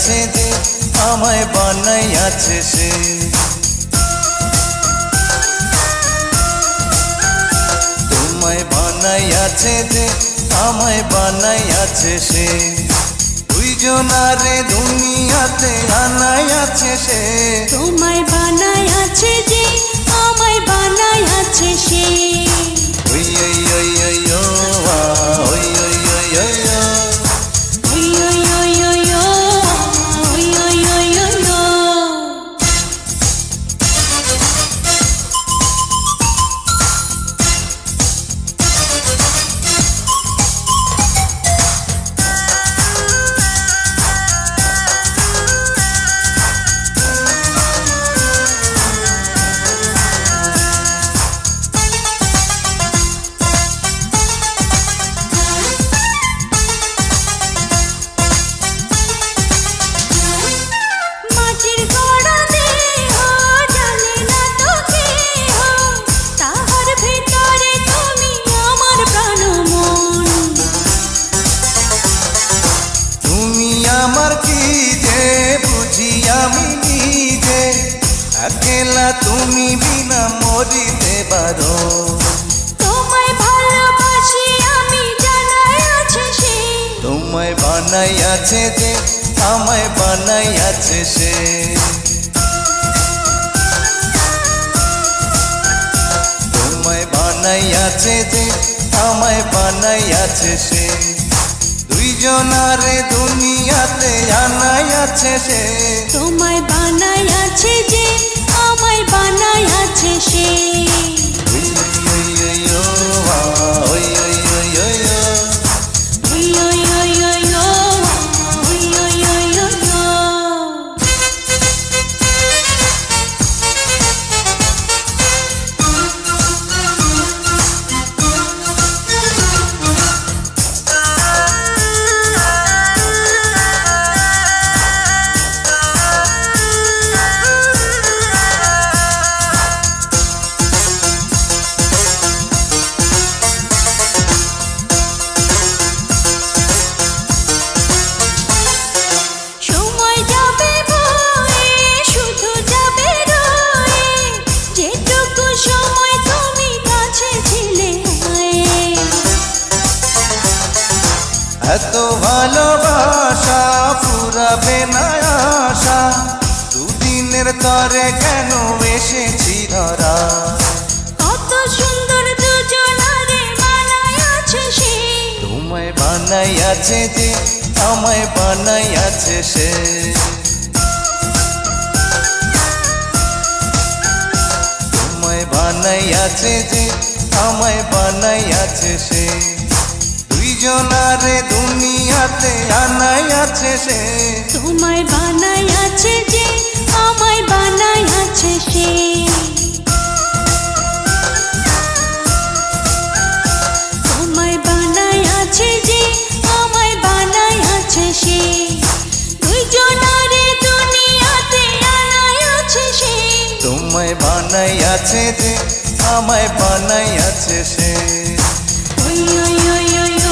আছে যে আমায় বানাইয়াছে সে তোমায় বানাইয়াছে যে আমায় বানাইয়াছে সে দুইজনারে দুনিয়াতে আনাইয়াছে সে তোমায় বানাইয়াছে যে আমায় বানাইয়াছে সে ওই ওই ওই ওই ও ওই ওই ওই ওই ও अकेला तुमी बिना मरिते पारो তোমায় ভালোবাসি আমি জানাইয়াছে সে তোমায় বানাইয়াছে যে আমায় বানাইয়াছে সে তোমায় বানাইয়াছে যে আমায় বানাইয়াছে সে দুইজনারে দুনিয়াতে আনাইয়াছে সে তোমায় বানাইয়াছে যে আমায় বানাইয়াছে সে এতো ভালোবাসা ফুরাবে না আশা দুদিনের তরে কেন এসেছি ধরা কত সুন্দর দুজনারে বানাইয়াছে সে তোমায় বানাইয়াছে যে আমায় বানাইয়াছে সে তোমায় বানাইয়াছে যে আমায় বানাইয়াছে সে দুইজনারে দুনিয়াতে আনাইয়াছে সে তোমায় বানাইয়াছে যে আমায় বানাইয়াছে সে তোমায় বানাইয়াছে যে আমায় বানাইয়াছে সে দুইজনারে দুনিয়াতে আনাইয়াছে সে তোমায় বানাইয়াছে যে আমায় বানাইয়াছে সে ওই ওই ওই ওই